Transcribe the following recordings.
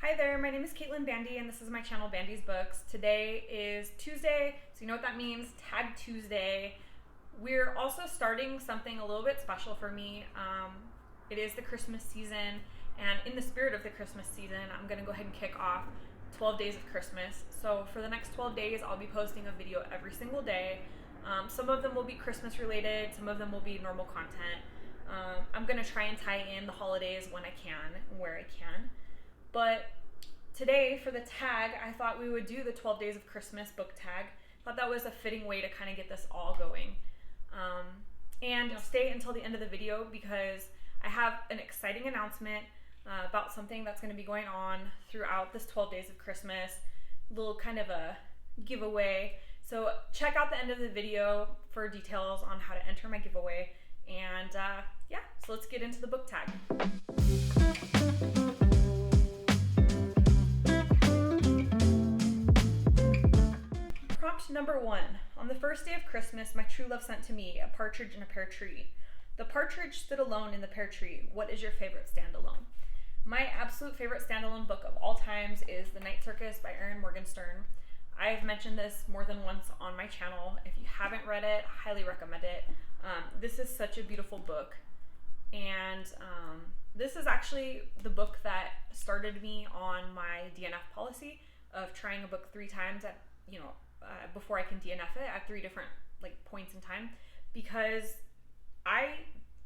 Hi there, my name is Caitlin Bandy and this is my channel Bandy's Books. Today is Tuesday, so you know what that means, Tag Tuesday. We're also starting something a little bit special for me. It is the Christmas season, and in the spirit of the Christmas season, I'm going to go ahead and kick off 12 Days of Christmas. So for the next 12 days, I'll be posting a video every single day. Some of them will be Christmas related, some of them will be normal content. I'm going to try and tie in the holidays when I can and where I can. But today, for the tag, I thought we would do the 12 Days of Christmas book tag. I thought that was a fitting way to kind of get this all going. And stay until the end of the video because I have an exciting announcement about something that's going to be going on throughout this 12 Days of Christmas. A little kind of a giveaway. So check out the end of the video for details on how to enter my giveaway. And yeah, so let's get into the book tag. Prompt number 1. On the first day of Christmas, my true love sent to me a partridge in a pear tree. The partridge stood alone in the pear tree. What is your favorite standalone? My absolute favorite standalone book of all times is The Night Circus by Erin Morgenstern. I've mentioned this more than once on my channel. If you haven't read it, I highly recommend it. This is such a beautiful book. And this is actually the book that started me on my DNF policy of trying a book 3 times at, before I can DNF it at 3 different points in time, because I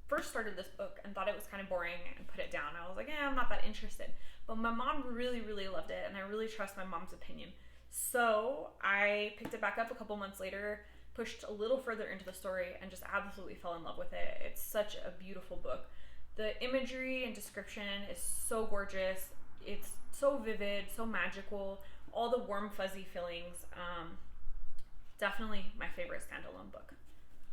first started this book and thought it was kind of boring and put it down. I was like, I'm not that interested. But my mom really, really loved it, and I really trust my mom's opinion. So I picked it back up a couple months later, pushed a little further into the story, and just absolutely fell in love with it. It's such a beautiful book. The imagery and description is so gorgeous. It's so vivid, so magical, all the warm, fuzzy feelings. Definitely my favorite standalone book.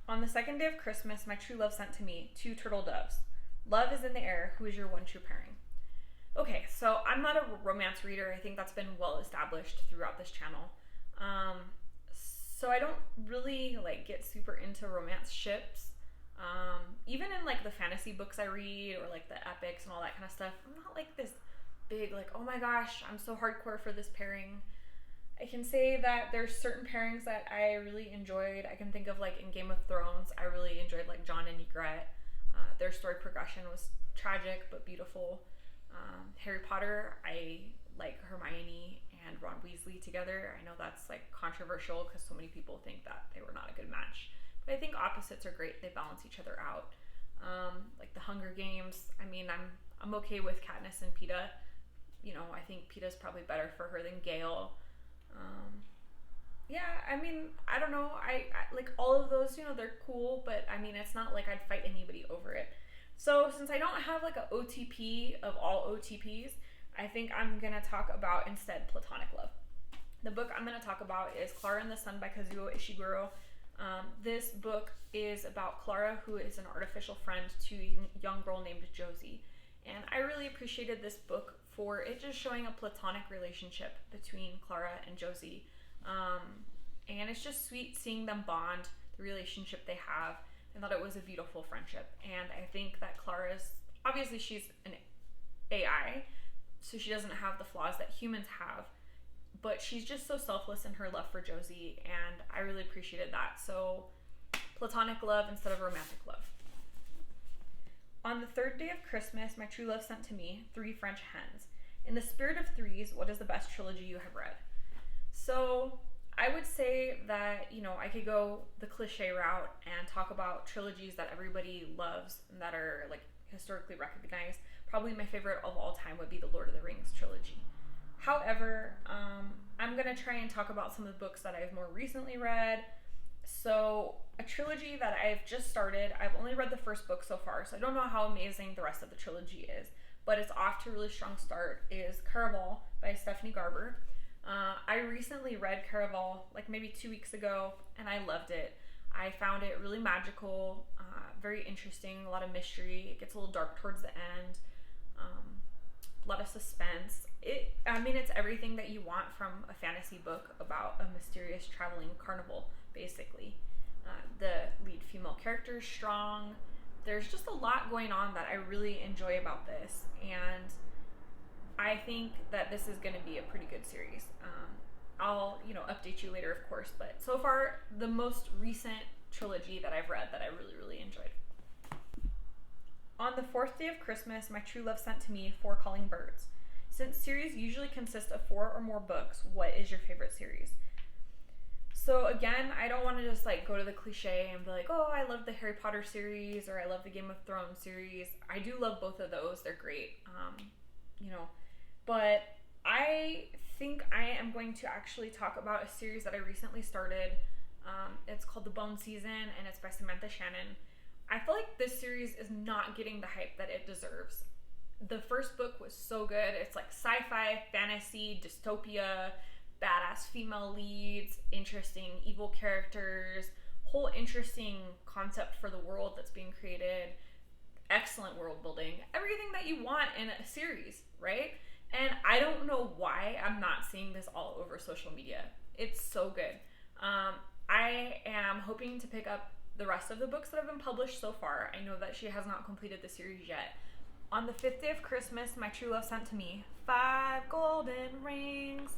On the second day of Christmas, my true love sent to me 2 turtle doves. Love is in the air. Who is your one true pairing? Okay, so I'm not a romance reader. I think that's been well established throughout this channel. So I don't really get super into romance ships. Even in the fantasy books I read or the epics and all that kind of stuff, I'm not this big oh my gosh, I'm so hardcore for this pairing. I can say that there's certain pairings that I really enjoyed. I can think of in Game of Thrones, I really enjoyed Jon and Ygritte. Their story progression was tragic but beautiful. Harry Potter, I like Hermione and Ron Weasley together. I know that's controversial because so many people think that they were not a good match. But I think opposites are great. They balance each other out. The Hunger Games, I'm okay with Katniss and Peeta. I think Peeta's probably better for her than Gale. I don't know. I all of those, they're cool, but it's not I'd fight anybody over it. So since I don't have an OTP of all OTPs, I think I'm going to talk about instead platonic love. The book I'm going to talk about is Clara and the Sun by Kazuo Ishiguro. This book is about Clara, who is an artificial friend to a young girl named Josie. And I really appreciated this book for it just showing a platonic relationship between Clara and Josie. And it's just sweet seeing them bond, the relationship they have. I thought it was a beautiful friendship. And I think that obviously she's an AI, so she doesn't have the flaws that humans have, but she's just so selfless in her love for Josie, and I really appreciated that. So platonic love instead of romantic love. On the third day of Christmas, my true love sent to me 3 French hens. In the spirit of threes, what is the best trilogy you have read? So I would say that, I could go the cliche route and talk about trilogies that everybody loves and that are historically recognized. Probably my favorite of all time would be the Lord of the Rings trilogy. However, I'm going to try and talk about some of the books that I've more recently read. So a trilogy that I've just started, I've only read the first book so far, so I don't know how amazing the rest of the trilogy is, but it's off to a really strong start, is Caraval by Stephanie Garber. I recently read Caraval maybe 2 weeks ago, and I loved it. I found it really magical, very interesting, a lot of mystery. It gets a little dark towards the end, a lot of suspense. It's everything that you want from a fantasy book about a mysterious traveling carnival, basically. The lead female character is strong. There's just a lot going on that I really enjoy about this, and I I think that this is going to be a pretty good series. I'll, update you later, of course, but so far, the most recent trilogy that I've read that I really, really enjoyed. On the fourth day of Christmas, my true love sent to me 4 Calling Birds. Since series usually consist of 4 or more books, what is your favorite series? So again, I don't want to just go to the cliche and be like, oh, I love the Harry Potter series or I love the Game of Thrones series. I do love both of those. They're great. But I think I am going to actually talk about a series that I recently started. It's called The Bone Season, and it's by Samantha Shannon. I feel like this series is not getting the hype that it deserves. The first book was so good. It's like sci-fi, fantasy, dystopia, badass female leads, interesting evil characters, whole interesting concept for the world that's being created, excellent world building, everything that you want in a series, right? And I don't know why I'm not seeing this all over social media. It's so good. I am hoping to pick up the rest of the books that have been published so far. I know that she has not completed the series yet. On the 5th day of Christmas, my true love sent to me 5 golden rings,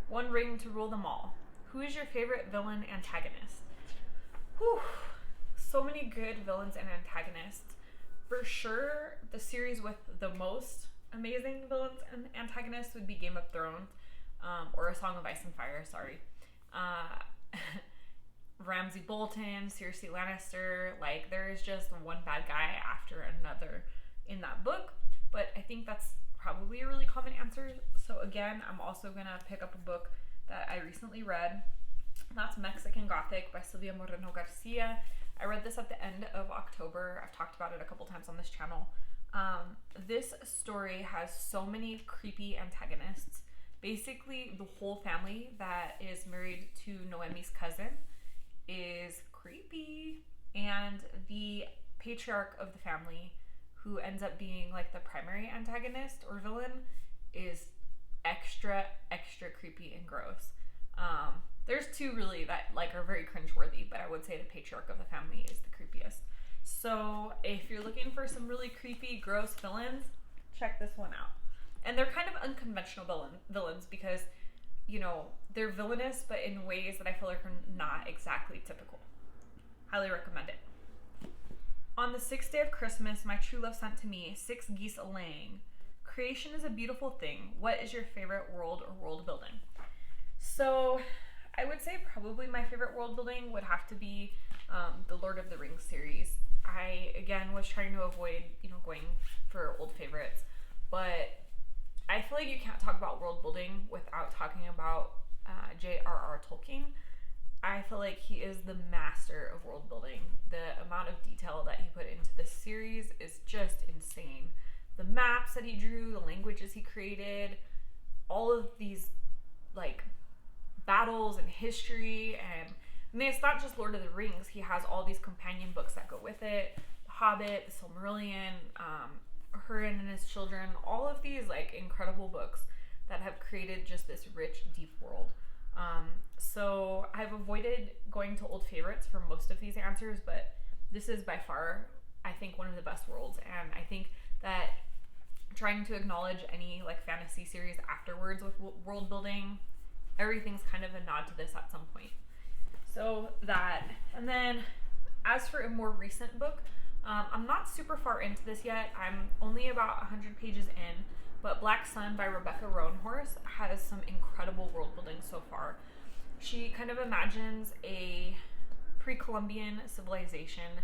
1 ring to rule them all. Who is your favorite villain antagonist? Whew, so many good villains and antagonists. For sure, the series with the most amazing villains and antagonists would be Game of Thrones, or A Song of Ice and Fire, sorry. Ramsay Bolton, Cersei Lannister, there is just one bad guy after another in that book, but I think that's probably a really common answer. So again, I'm also gonna pick up a book that I recently read. That's Mexican Gothic by Silvia Moreno Garcia. I read this at the end of October. I've talked about it a couple times on this channel. This story has so many creepy antagonists. Basically, the whole family that is married to Noemi's cousin is creepy, and the patriarch of the family, who ends up being the primary antagonist or villain, is extra creepy and gross. There's 2 really that are very cringeworthy, but I would say the patriarch of the family is the creepiest. So if you're looking for some really creepy, gross villains, check this one out. And they're kind of unconventional villains because, they're villainous, but in ways that I feel are not exactly typical. Highly recommend it. On the 6th day of Christmas, my true love sent to me 6 geese a-laying. Creation is a beautiful thing. What is your favorite world or world building? So I would say probably my favorite world building would have to be the Lord of the Rings series. I, again, was trying to avoid, going for old favorites, but I feel like you can't talk about world building without talking about J.R.R. Tolkien. I feel like he is the master of world building. The amount of detail that he put into this series is just insane. The maps that he drew, the languages he created, all of these battles and history, and it's not just Lord of the Rings. He has all these companion books that go with it. The Hobbit, the Silmarillion, Hurin and His Children, all of these incredible books that have created just this rich, deep world. So I've avoided going to old favorites for most of these answers, but this is by far, I think, one of the best worlds, and I think that trying to acknowledge any fantasy series afterwards with world building, everything's kind of a nod to this at some point. So that, and then as for a more recent book, I'm not super far into this yet. I'm only about 100 pages in, but Black Sun by Rebecca Roanhorse has some incredible world building so far. She kind of imagines a pre-Columbian civilization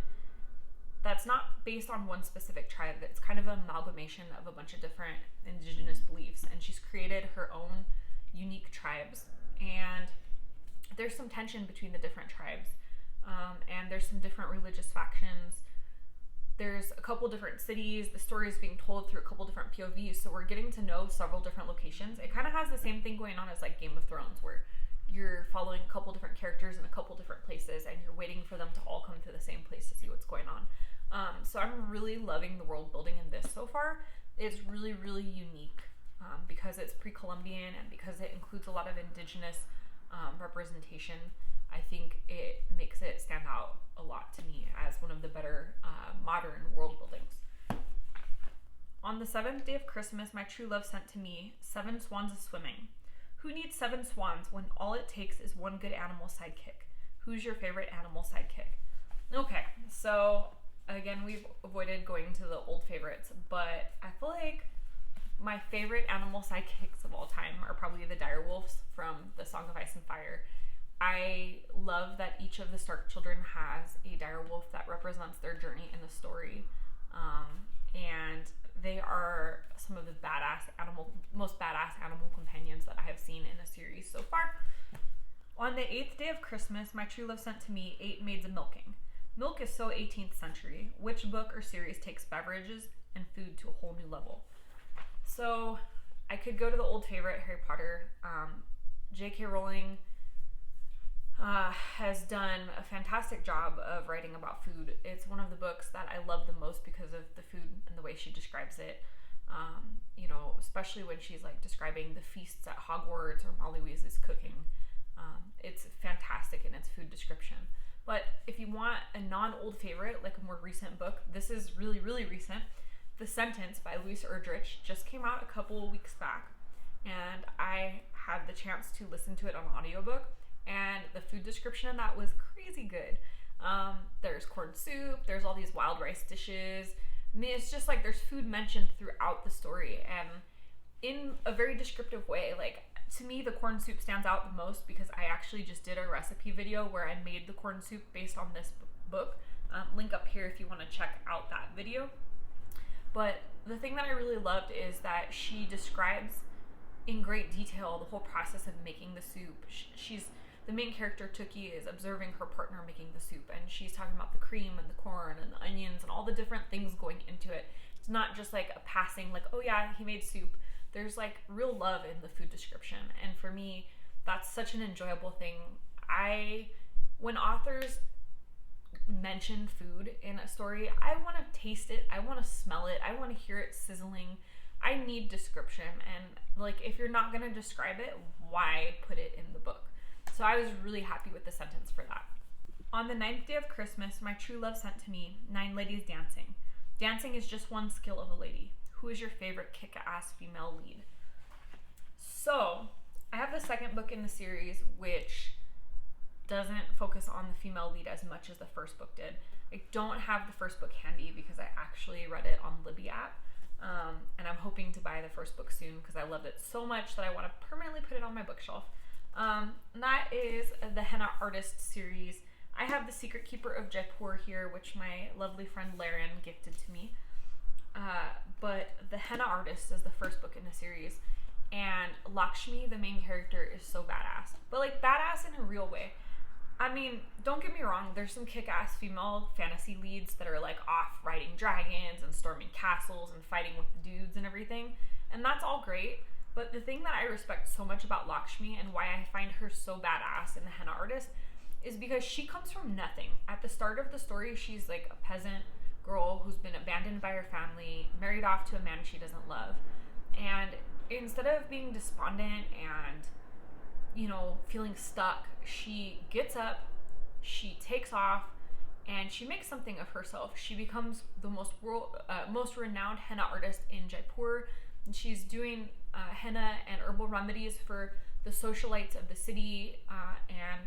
that's not based on one specific tribe. It's kind of an amalgamation of a bunch of different indigenous beliefs, and she's created her own unique tribes, and there's some tension between the different tribes, and there's some different religious factions. There's a couple different cities. The story is being told through a couple different POVs, so we're getting to know several different locations. It kind of has the same thing going on as Game of Thrones, where you're following a couple different characters in a couple different places, and you're waiting for them to all come to the same place to see what's going on. So I'm really loving the world building in this so far. It's really, really unique because it's pre-Columbian and because it includes a lot of indigenous representation. I think it makes it stand out a lot to me as one of the better modern world buildings. On the 7th day of Christmas, my true love sent to me 7 swans a-swimming. Who needs 7 swans when all it takes is one good animal sidekick? Who's your favorite animal sidekick? Okay, so again, we've avoided going to the old favorites, but I feel like my favorite animal sidekicks of all time are probably the direwolves from the Song of Ice and Fire. I love that each of the Stark children has a direwolf that represents their journey in the story, and they are some of the most badass animal companions that I have seen in a series so far. On the 8th day of Christmas, my true love sent to me 8 maids a-milking. Milk is so 18th century. Which book or series takes beverages and food to a whole new level? So I could go to the old favorite, Harry Potter. J.K. Rowling has done a fantastic job of writing about food. It's one of the books that I love the most because of the food and the way she describes it. Especially when she's like describing the feasts at Hogwarts or Molly Weasley's cooking. It's fantastic in its food description. But if you want a non-old favorite, like a more recent book, this is really, really recent. The Sentence by Louise Erdrich just came out a couple weeks back, and I had the chance to listen to it on audiobook, and the food description in that was crazy good. There's corn soup, there's all these wild rice dishes. I mean, it's just like there's food mentioned throughout the story, and in a very descriptive way. Like, to me, the corn soup stands out the most because I actually just did a recipe video where I made the corn soup based on this book. Link up here if you want to check out that video. But the thing that I really loved is that she describes in great detail the whole process of making the soup. The main character, Tookie, is observing her partner making the soup, and she's talking about the cream and the corn and the onions and all the different things going into it. It's not just like a passing, like, oh yeah, he made soup. There's like real love in the food description, and for me, that's such an enjoyable thing. When authors mention food in a story, I want to taste it, I want to smell it, I want to hear it sizzling. I need description, and like, if you're not going to describe it, why put it in the book? So I was really happy with The Sentence for that. On the 9th day of Christmas, my true love sent to me 9 ladies dancing. Dancing is just one skill of a lady. Who is your favorite kick-ass female lead? So I have the second book in the series, which doesn't focus on the female lead as much as the first book did. I don't have the first book handy because I actually read it on Libby app, and I'm hoping to buy the first book soon because I loved it so much that I want to permanently put it on my bookshelf. And that is the Henna Artist series. I have The Secret Keeper of Jaipur here, which my lovely friend Laren gifted to me. But the Henna Artist is the first book in the series, and Lakshmi, the main character, is so badass. But like, badass in a real way. I mean, don't get me wrong, there's some kick-ass female fantasy leads that are like off riding dragons and storming castles and fighting with the dudes and everything, and that's all great. But the thing that I respect so much about Lakshmi and why I find her so badass in the Henna Artist is because she comes from nothing. At the start of the story, she's like a peasant girl who's been abandoned by her family, married off to a man she doesn't love. And instead of being despondent and, feeling stuck, she gets up, she takes off, and she makes something of herself. She becomes the most renowned henna artist in Jaipur. And she's doing henna and herbal remedies for the socialites of the city, and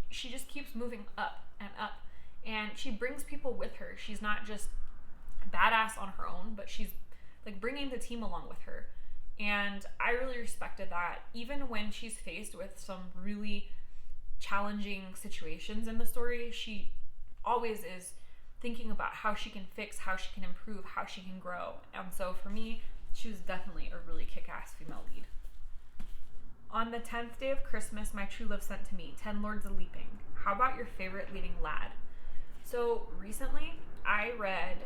she just keeps moving up and up. And she brings people with her. She's not just badass on her own, but she's like bringing the team along with her. And I really respected that. Even when she's faced with some really challenging situations in the story, she always is thinking about how she can fix, how she can improve, how she can grow. And so for me, she was definitely a really kick-ass female lead. On the 10th day of Christmas, my true love sent to me 10 Lords a-Leaping. How about your favorite leading lad? So recently, I read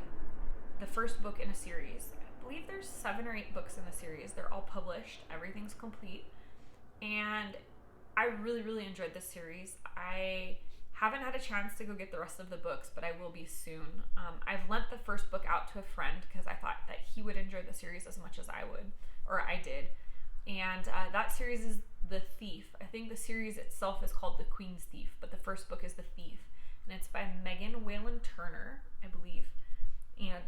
the first book in a series. I believe there's 7 or 8 books in the series. They're all published. Everything's complete. And I really, really enjoyed this series. I haven't had a chance to go get the rest of the books, but I will be soon. I've lent the first book out to a friend because I thought that he would enjoy the series as much as I would, or I did. And that series is The Thief. I think the series itself is called The Queen's Thief, but the first book is The Thief. And it's by Megan Whalen Turner, I believe. And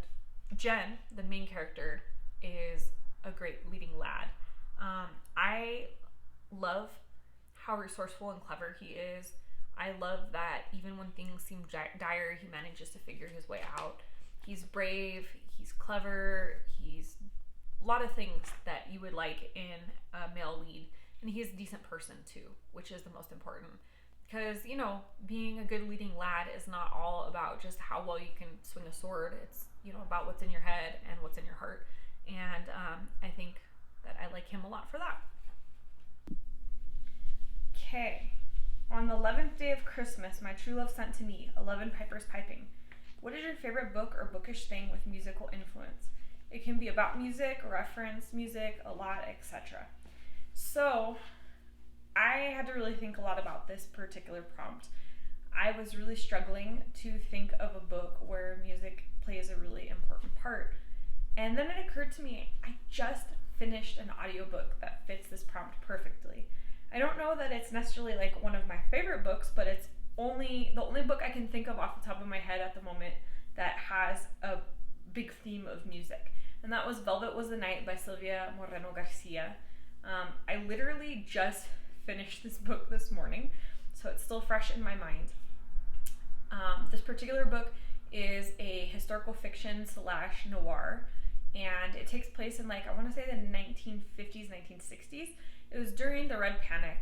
Jen, the main character, is a great leading lad. I love how resourceful and clever he is. I love that even when things seem dire, he manages to figure his way out. He's brave, he's clever, he's a lot of things that you would like in a male lead. And he's a decent person too, which is the most important. Because, being a good leading lad is not all about just how well you can swing a sword. It's, about what's in your head and what's in your heart. And I think that I like him a lot for that. Okay. On the 11th day of Christmas, my true love sent to me, 11 pipers piping. What is your favorite book or bookish thing with musical influence? It can be about music, reference music, a lot, etc. So, I had to really think a lot about this particular prompt. I was really struggling to think of a book where music plays a really important part. And then it occurred to me, I just finished an audiobook that fits this prompt perfectly. I don't know that it's necessarily like one of my favorite books, but it's the only book I can think of off the top of my head at the moment that has a big theme of music. And that was Velvet Was the Night by Silvia Moreno Garcia. I literally just finished this book this morning, so it's still fresh in my mind. This particular book is a historical fiction / noir, and it takes place in I want to say the 1950s, 1960s. It was during the Red Panic,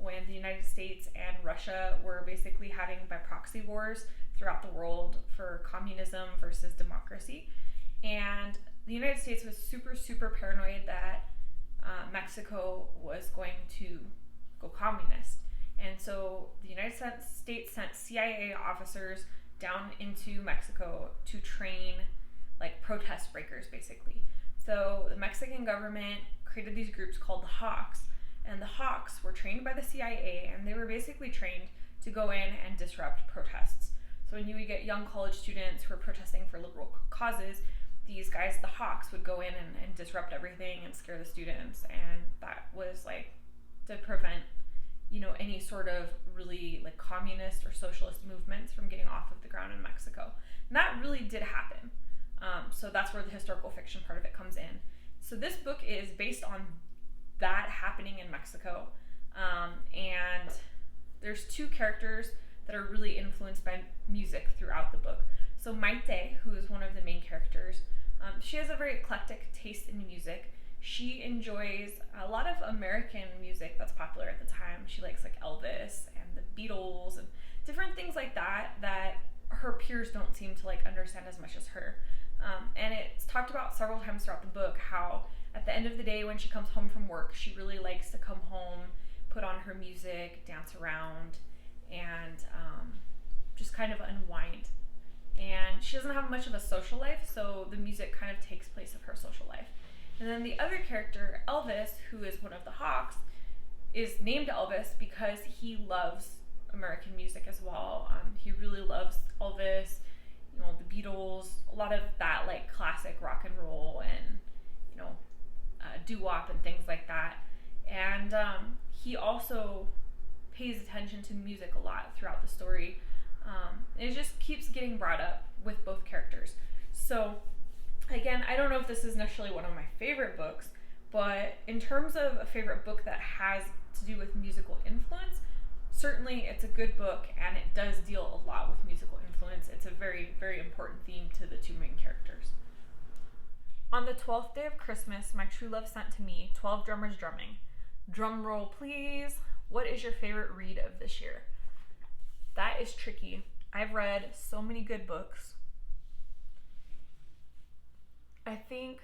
when the United States and Russia were basically having by proxy wars throughout the world for communism versus democracy. And the United States was super, super paranoid that Mexico was going to go communist. And so the United States sent CIA officers down into Mexico to train protest breakers, basically. So the Mexican government created these groups called the Hawks, and the Hawks were trained by the CIA, and they were basically trained to go in and disrupt protests. So when you would get young college students who were protesting for liberal causes, these guys, the Hawks, would go in and disrupt everything and scare the students, and that was to prevent any sort of really communist or socialist movements from getting off of the ground in Mexico. And that really did happen. So that's where the historical fiction part of it comes in. So this book is based on that happening in Mexico. And there's two characters that are really influenced by music throughout the book. So Maite, who is one of the main characters, she has a very eclectic taste in music. She enjoys a lot of American music that's popular at the time. She likes Elvis and the Beatles and different things like that her peers don't seem to understand as much as her. And it's talked about several times throughout the book how at the end of the day when she comes home from work, she really likes to come home, put on her music, dance around, and just kind of unwind. And she doesn't have much of a social life, so the music kind of takes place of her social life. And then the other character, Elvis, who is one of the Hawks, is named Elvis because he loves American music as well. He really loves Elvis, the Beatles, a lot of that classic rock and roll and doo-wop and things like that. And he also pays attention to music a lot throughout the story. It just keeps getting brought up with both characters. So again, I don't know if this is necessarily one of my favorite books, but in terms of a favorite book that has to do with musical influence, certainly it's a good book and it does deal a lot with musical influence. It's a very, very important theme to the two main characters. On the 12th day of Christmas, my true love sent to me 12 drummers drumming. Drum roll, please. What is your favorite read of this year? That is tricky. I've read so many good books. I think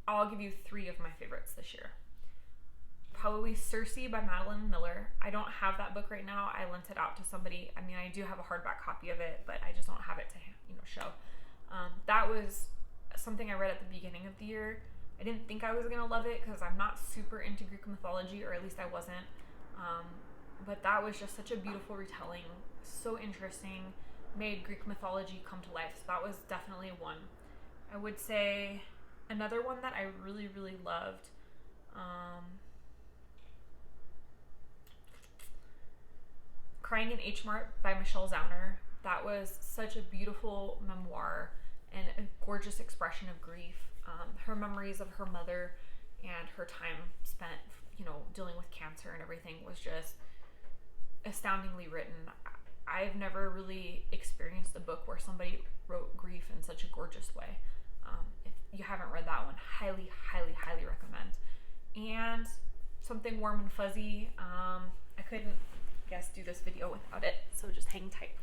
I'll give you 3 of my favorites this year. Probably Circe by Madeline Miller. I don't have that book right now. I lent it out to somebody. I mean, I do have a hardback copy of it, but I just don't have it to show. That was something I read at the beginning of the year. I didn't think I was going to love it because I'm not super into Greek mythology, or at least I wasn't. But that was just such a beautiful retelling, so interesting, made Greek mythology come to life. So that was definitely one. I would say another one that I really, really loved. Crying in H Mart by Michelle Zauner. That was such a beautiful memoir, and a gorgeous expression of grief. Her memories of her mother and her time spent, dealing with cancer and everything was just astoundingly written. I've never really experienced a book where somebody wrote grief in such a gorgeous way. If you haven't read that one, highly, highly, highly recommend. And something warm and fuzzy. I couldn't, do this video without it, so just hang tight.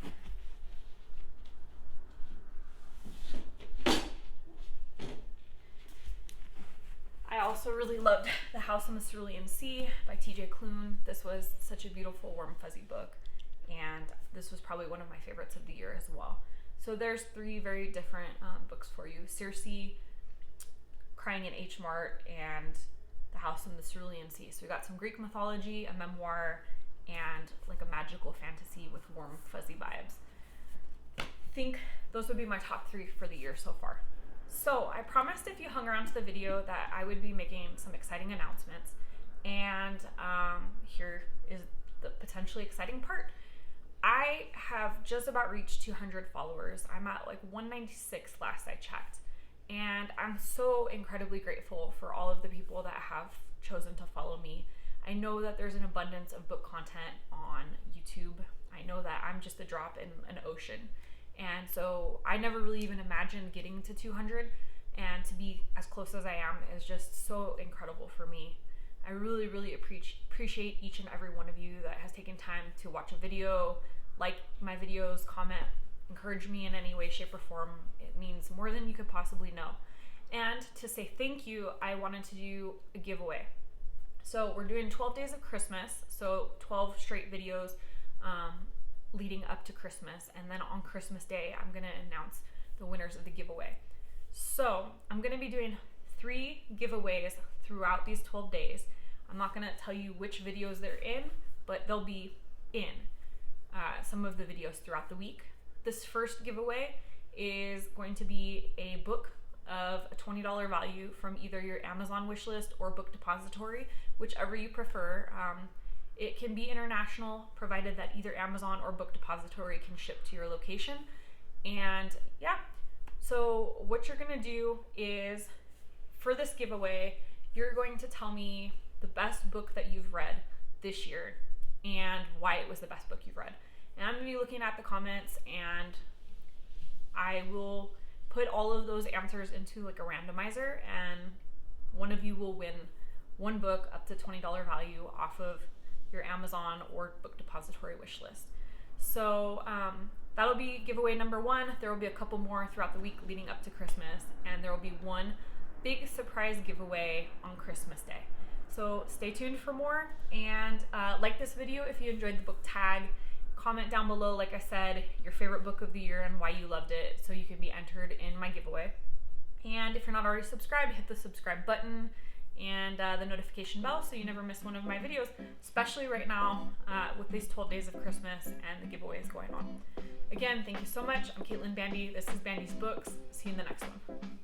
I also really loved The House on the Cerulean Sea by T.J. Klune. This was such a beautiful, warm, fuzzy book, and this was probably one of my favorites of the year as well. So there's 3 very different books for you: Circe, Crying in H Mart, and The House on the Cerulean Sea. So we got some Greek mythology, a memoir, and like a magical fantasy with warm, fuzzy vibes. I think those would be my top 3 for the year so far. So I promised if you hung around to the video that I would be making some exciting announcements, and here is the potentially exciting part. I have just about reached 200 followers. I'm at like 196 last I checked, and I'm so incredibly grateful for all of the people that have chosen to follow me. I know that there's an abundance of book content on YouTube. I know that I'm just a drop in an ocean. And so I never really even imagined getting to 200, and to be as close as I am is just so incredible for me. I really, really appreciate each and every one of you that has taken time to watch a video, like my videos, comment, encourage me in any way, shape, or form. It means more than you could possibly know. And to say thank you, I wanted to do a giveaway. So we're doing 12 days of Christmas, so 12 straight videos leading up to Christmas, and then on Christmas Day I'm going to announce the winners of the giveaway. So I'm going to be doing 3 giveaways throughout these 12 days. I'm not going to tell you which videos they're in, but they'll be in some of the videos throughout the week. This first giveaway is going to be a book of a $20 value from either your Amazon wishlist or book depository, whichever you prefer. It can be international, provided that either Amazon or book depository can ship to your location. And yeah, so what you're gonna do is, for this giveaway, you're going to tell me the best book that you've read this year and why it was the best book you've read. And I'm gonna be looking at the comments, and I will put all of those answers into like a randomizer, and one of you will win one book up to $20 value off of your Amazon or book depository wish list. So that'll be giveaway number 1. There will be a couple more throughout the week leading up to Christmas, and there will be one big surprise giveaway on Christmas Day. So stay tuned for more, and like this video if you enjoyed the book tag. Comment down below, like I said, your favorite book of the year and why you loved it, so you can be entered in my giveaway. And if you're not already subscribed, hit the subscribe button and the notification bell so you never miss one of my videos, especially right now with these 12 days of Christmas and the giveaways going on. Again, thank you so much. I'm Caitlin Bandy. This is Bandy's Books. See you in the next one.